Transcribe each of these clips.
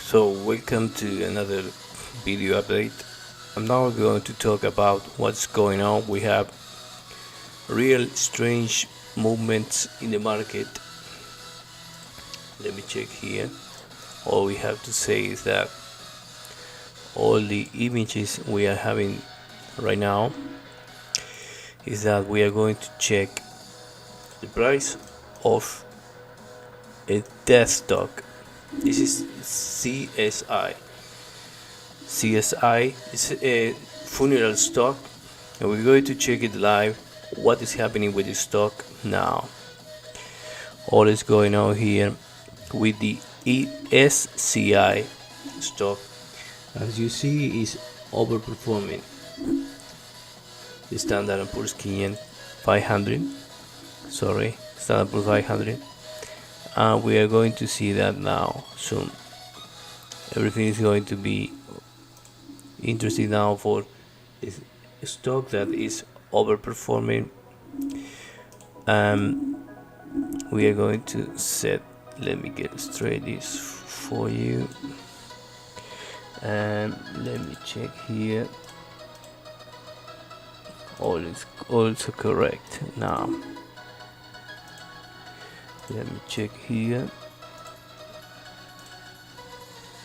So welcome to another video update. I'm now going to talk about what's going on. We have real strange movements in the market. Let me check here. All we have to say is that all the images we are having right now is that we are going to check the price of a death stock. This is CSI. CSI is a funeral stock, and we're going to check it live. What is happening with the stock now? All is going on here with the ESCI stock. As you see, is overperforming the Standard & Poor's 500. Sorry, Standard & Poor's 500. We are going to see that now soon. Everything is going to be interesting now for this stock that is overperforming. We are going to set, let me get straight this for you, and let me check here. All is also correct now. Let me check here.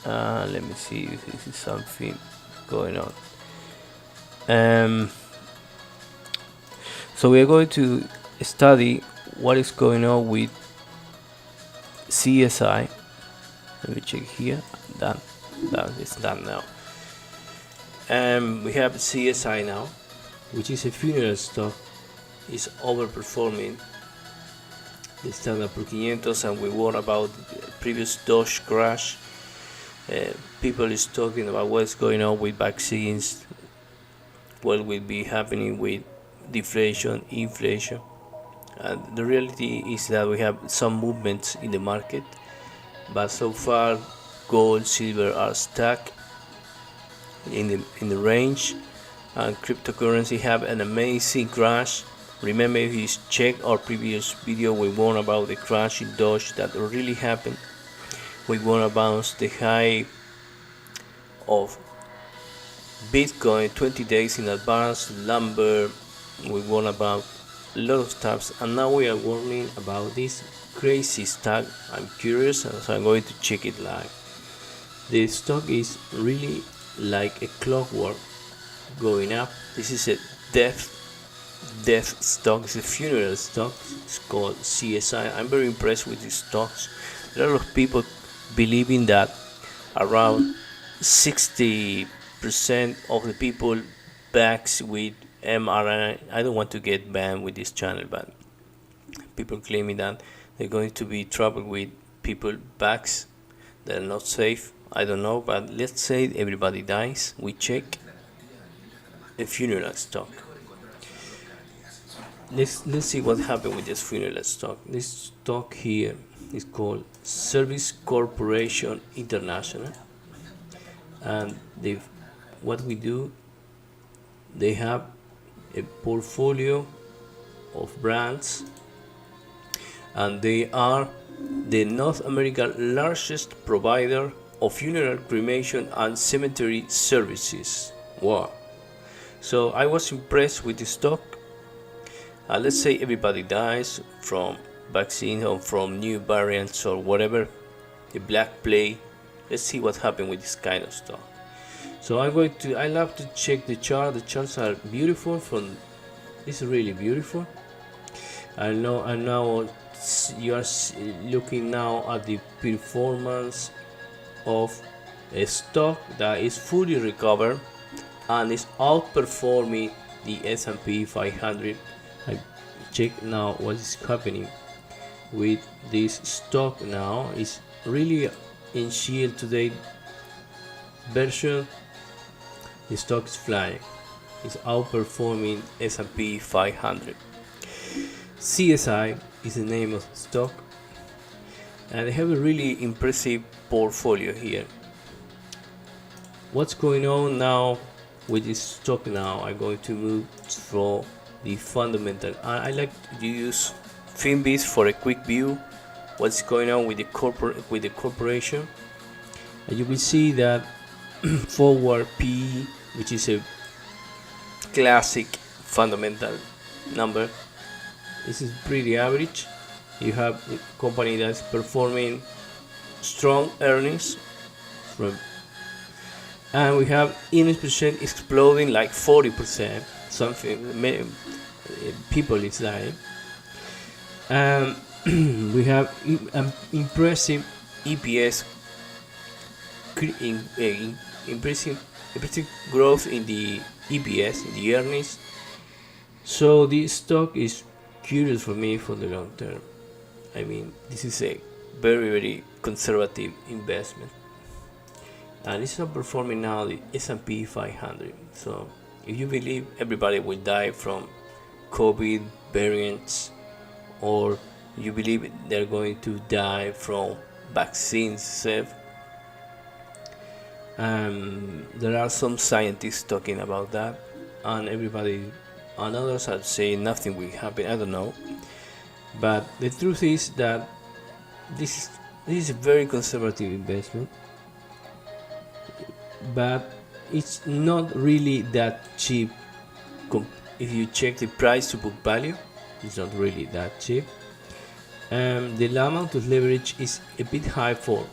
Let me see if this is something going on. So we are going to study what is going on with CSI. Let me check here. That is done now. We have CSI now, which is a funeral stock, is overperforming the Standard & Poor's 500, and we warned about the previous Doge crash. People is talking about what's going on with vaccines, what will be happening with deflation, inflation. And the reality is that we have some movements in the market, but so far gold, silver are stuck in the range, and cryptocurrency have an amazing crash. Remember, if you check our previous video, we warned about the crash in Doge that really happened. We warned about the high of Bitcoin 20 days in advance, lumber. We warned about a lot of stuff, and now we are warning about this crazy stock. I'm curious, so I'm going to check it live. The stock is really like a clockwork going up. This is a death stock. It's a funeral stock. It's called CSI. I'm very impressed with these stocks. There are a lot of people believing that around 60% of the people backs with mRNA. I don't want to get banned with this channel, but people claiming that they're going to be trouble with people backs that are not safe. I don't know, but let's say everybody dies. We check a funeral stock. Let's see what happened with this funeral stock. This stock here is called Service Corporation International, and what we do, they have a portfolio of brands, and they are the North American largest provider of funeral, cremation, and cemetery services. Wow! So I was impressed with the stock. Let's say everybody dies from vaccine or from new variants or whatever, the Black Plague. Let's see what happened with this kind of stock. So I love to check the chart. The charts are beautiful. This is really beautiful. And now you are looking now at the performance of a stock that is fully recovered and is outperforming the S&P 500. I check now what is happening with this stock now. Is really in shield today version. The stock is flying. It's outperforming S&P 500. CSI is the name of the stock, and they have a really impressive portfolio here. What's going on now with this stock now? I'm going to move through the fundamental. I like to use Finbiz for a quick view. What's going on with the corporation? and you will see that forward PE, which is a classic fundamental number, this is pretty average. You have a company that's performing strong earnings from, and we have earnings per share exploding like 40%, something people is dying. We have impressive EPS, impressive growth in the EPS, in the earnings. So this stock is curious for me for the long term. I mean, this is a very conservative investment, and it's not performing now the S&P 500. So if you believe everybody will die from COVID variants, or you believe they're going to die from vaccines itself, there are some scientists talking about that, and everybody and others are saying nothing will happen. I don't know, but the truth is that this is a very conservative investment, but it's not really that cheap. If you check the price to book value, it's not really that cheap. The amount of leverage is a bit high for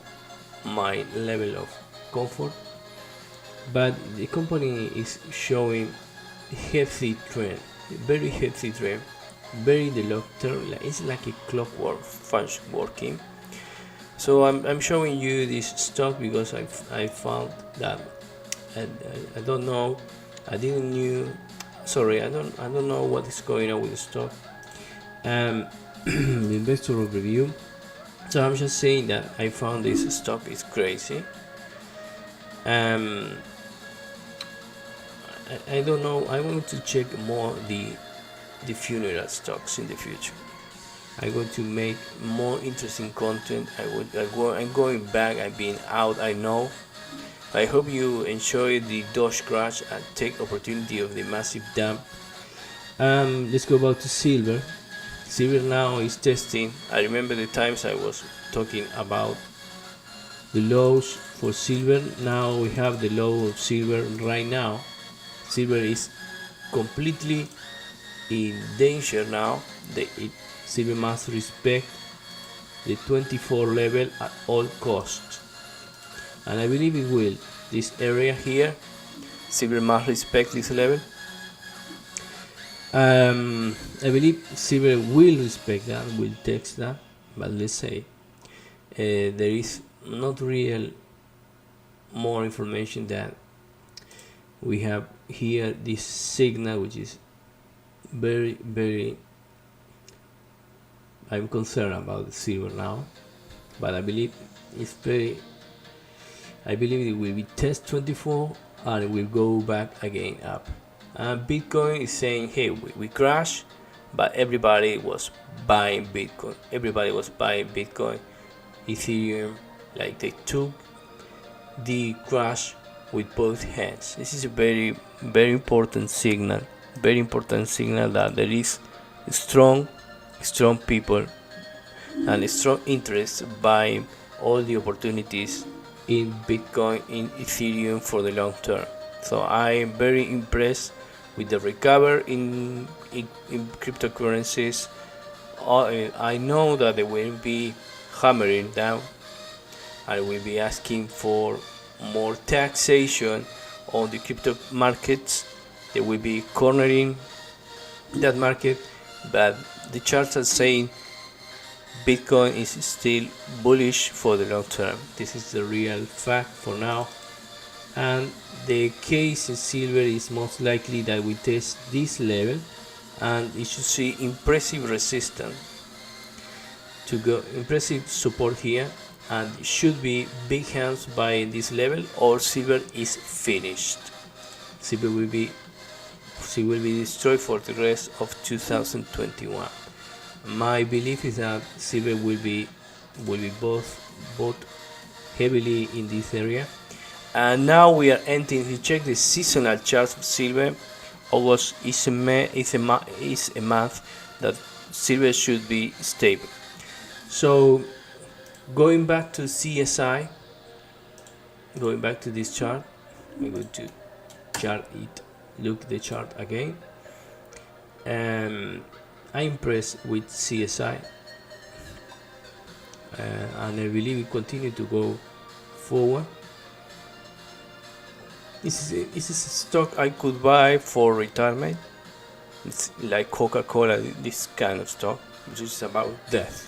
my level of comfort, but the company is showing a healthy trend, very healthy trend, very the long term. It's like a clockwork function working. So I'm showing you this stock because I found that I don't know, I didn't knew, sorry, I don't know what is going on with the stock. The investor review. So I'm just saying that I found this stock is crazy. I don't know. I want to check more the funeral stocks in the future. I'm going to make more interesting content. I'm going back. I've been out, I know. I hope you enjoy the Doge crash and take opportunity of the massive dump. Let's go back to silver. Silver now is testing. I remember the times I was talking about the lows for silver. Now we have the low of silver right now. Silver is completely in danger now. Silver must respect the 24 level at all costs, and I believe it will. This area here, silver must respect this level. I believe silver will respect that, will test that, but let's say there is not real more information that we have here. This signal, which is very I'm concerned about the silver now, but I believe it will be test 24 and it will go back again up. Bitcoin is saying, hey, we crashed, but everybody was buying Bitcoin. Ethereum, like they took the crash with both hands. This is a very important signal. Very important signal that there is strong people and a strong interest buying all the opportunities in Bitcoin, in Ethereum for the long term. So I am very impressed with the recovery in cryptocurrencies. I know that they will be hammering down. I will be asking for more taxation on the crypto markets. They will be cornering that market, but the charts are saying Bitcoin is still bullish for the long term. This is the real fact for now. And the case in silver is most likely that we test this level, and it should see impressive resistance to go, impressive support here, and it should be big hands by this level, or silver is finished. Silver will be destroyed for the rest of 2021. My belief is that silver will be both heavily in this area. And now we are entering. If you check the seasonal charts of silver, August is a month that silver should be stable. So going back to CSI, going back to this chart, I'm going to chart it, look the chart again. I'm impressed with CSI, and I believe it continue to go forward. This is a stock I could buy for retirement. It's like Coca-Cola, this kind of stock, which is about death.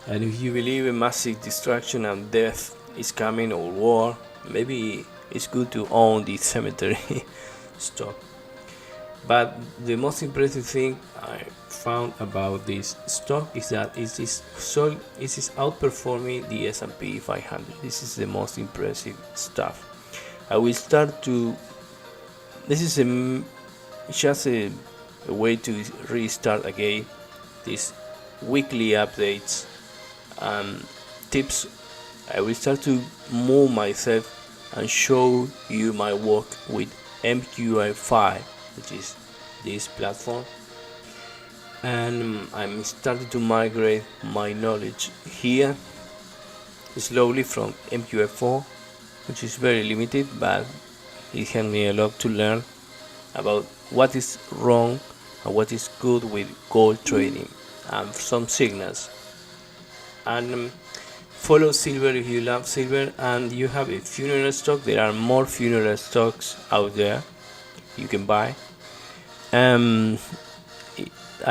And if you believe a massive destruction and death is coming, or war, maybe it's good to own the cemetery stock. But the most impressive thing I found about this stock is that it is outperforming the S&P 500. This is the most impressive stuff. I will start to. This is just a way to restart again these weekly updates and tips. I will start to move myself and show you my work with MQI5, which is this platform, and I'm starting to migrate my knowledge here slowly from MQI4, which is very limited, but it helped me a lot to learn about what is wrong and what is good with gold trading and some signals. And follow silver if you love silver and you have a funeral stock. There are more funeral stocks out there you can buy. I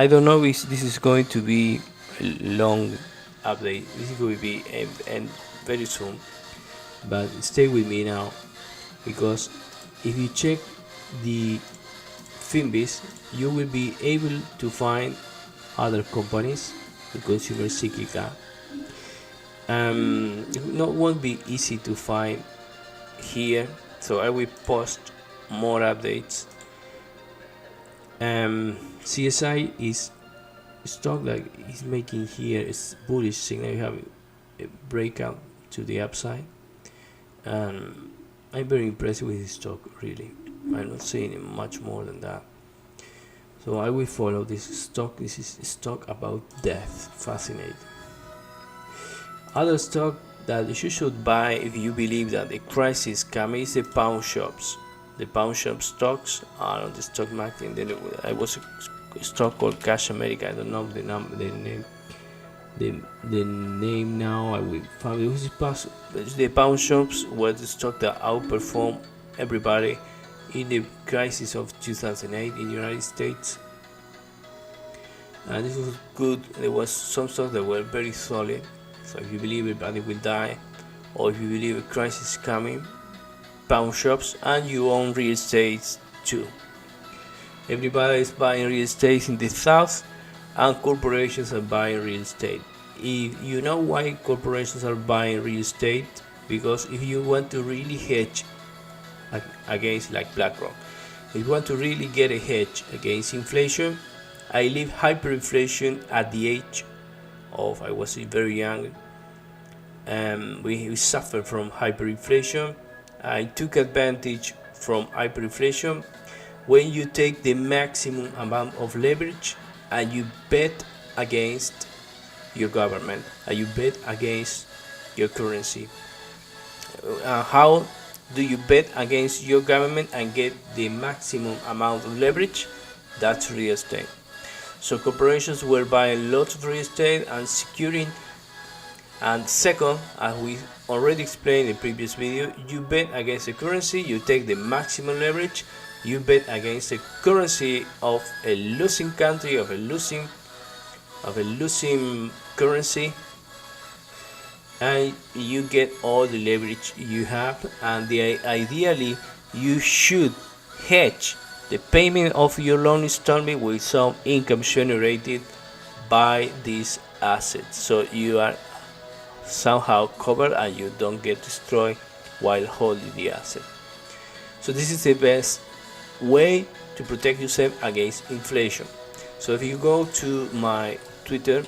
don't know if this is going to be a long update. This is going to be end very soon, but stay with me now, because if you check the Finbis, you will be able to find other companies, the consumer cyclical. It won't be easy to find here, so I will post more updates. CSI is stock like is making here is bullish signal. You have a breakout to the upside, and I'm very impressed with this stock. Really, I'm not saying much more than that. So I will follow this stock. This is a stock about death. Fascinating. Other stock that you should buy if you believe that a crisis coming is the pawn shops. The pawn shop stocks are on the stock market. I was a stock called Cash America. I don't know the name now. I will find it. The pawn shops were the stock that outperformed everybody in the crisis of 2008 in the United States. And this was good. There was some stocks that were very solid. So if you believe everybody will die, or if you believe a crisis is coming, pawn shops, and you own real estate too. Everybody is buying real estate in the south, and corporations are buying real estate. If you know why corporations are buying real estate, because if you want to really hedge against, like BlackRock, if you want to really get a hedge against inflation, I lived hyperinflation at the age of, I was very young. We suffered from hyperinflation. I took advantage from hyperinflation when you take the maximum amount of leverage and you bet against your government and you bet against your currency. How do you bet against your government and get the maximum amount of leverage? That's real estate. So corporations were buying lots of real estate and securing. And second, as we already explained in the previous video, you bet against the currency, you take the maximum leverage, you bet against the currency of a losing country, of a losing currency, and you get all the leverage you have. And ideally you should hedge the payment of your loan installment with some income generated by these assets, so you are somehow covered and you don't get destroyed while holding the asset. So this is the best way to protect yourself against inflation. So if you go to my Twitter,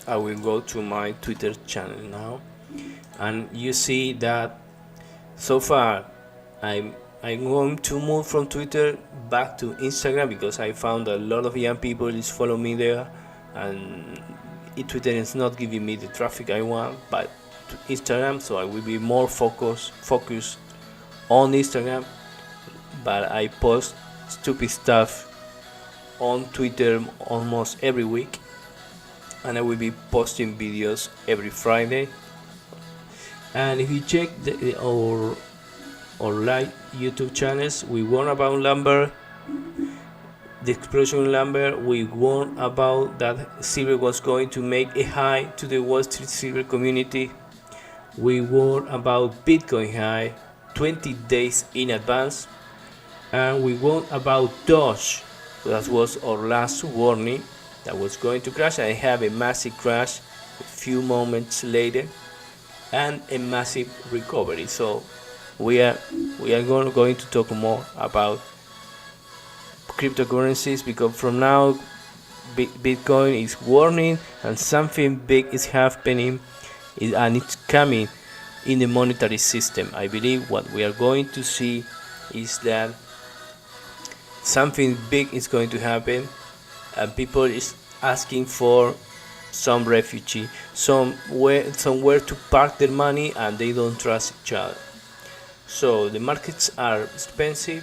I will go to my Twitter channel now, and you see that so far I'm going to move from Twitter back to Instagram, because I found a lot of young people is follow me there, and Twitter is not giving me the traffic I want. But to Instagram, so I will be more focused on Instagram, but I post stupid stuff on Twitter almost every week, and I will be posting videos every Friday. And if you check our live YouTube channels, we warn about lumber, the explosion in lumber. We warned about that silver was going to make a high to the Wall Street silver community. We warned about Bitcoin high 20 days in advance, and we warned about Doge. That was our last warning, that was going to crash, and have a massive crash a few moments later and a massive recovery. So we are going to talk more about cryptocurrencies, because from now Bitcoin is warning and something big is happening, and it's coming in the monetary system. I believe what we are going to see is that something big is going to happen, and people is asking for some refugee, somewhere to park their money, and they don't trust each other. So the markets are expensive,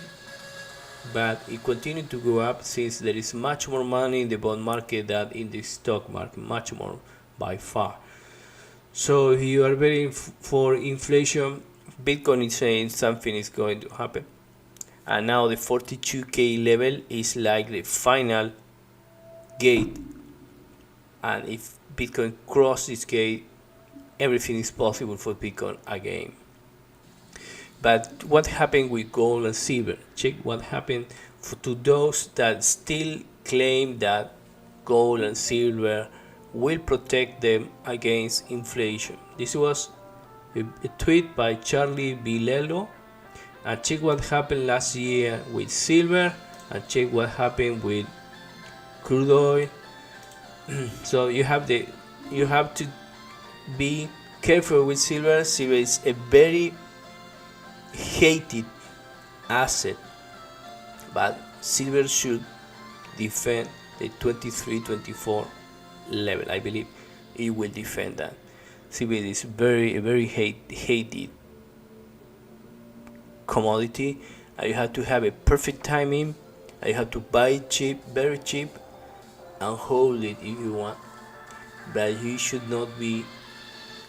but it continues to go up, since there is much more money in the bond market than in the stock market, much more by far. So if you are betting for inflation, Bitcoin is saying something is going to happen, and now the 42k level is like the final gate, and if Bitcoin crosses this gate, everything is possible for Bitcoin again. But what happened with gold and silver? Check what happened to those that still claim that gold and silver will protect them against inflation. This was a tweet by Charlie Bilello. And check what happened last year with silver, and check what happened with crude oil. So you have to be careful with silver. Silver is a very hated asset, but silver should defend the 23-24 level. I believe it will defend that. Silver is very hated commodity, and you have to have a perfect timing, and you have to buy it cheap, very cheap, and hold it if you want, but you should not be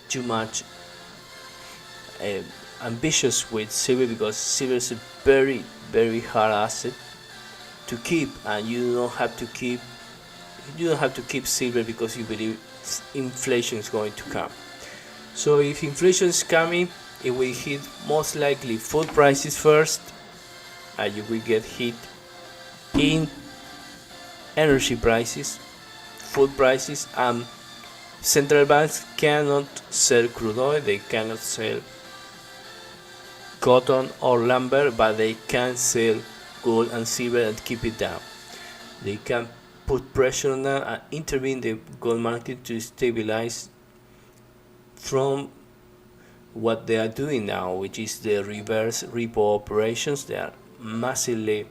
too much ambitious with silver, because silver is a very hard asset to keep, and you don't have to keep silver because you believe inflation is going to come. So if inflation is coming, it will hit most likely food prices first, and you will get hit in energy prices, food prices, and central banks cannot sell crude oil, they cannot sell cotton or lumber, but they can sell gold and silver and keep it down. They can put pressure on that and intervene the gold market to stabilize from what they are doing now, which is the reverse repo operations. They are massively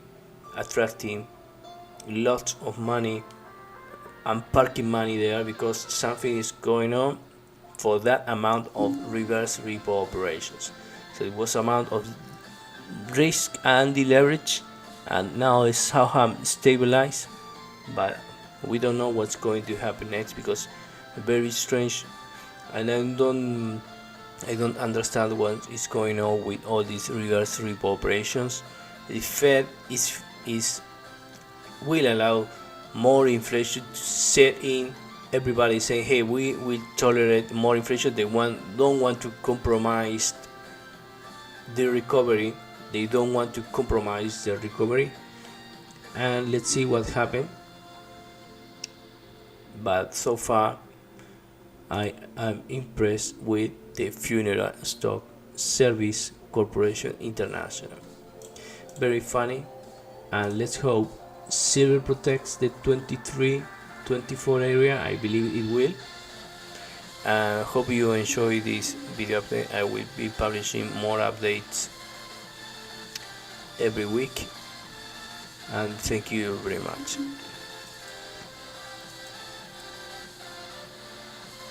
attracting lots of money and parking money there, because something is going on for that amount of reverse repo operations. So it was amount of risk and deleverage, and now it's somehow stabilized, but we don't know what's going to happen next, because very strange, and I don't understand what is going on with all these reverse repo operations. The Fed will allow more inflation to set in. Everybody is saying, hey, we will tolerate more inflation. They don't want to compromise the recovery. They don't want to compromise the recovery, and let's see what happened. But so far I am impressed with the Funeral Stock Service Corporation International. Very funny, and let's hope silver protects the 23-24 area. I believe it will. Hope you enjoy this video update. I will be publishing more updates every week, and thank you very much.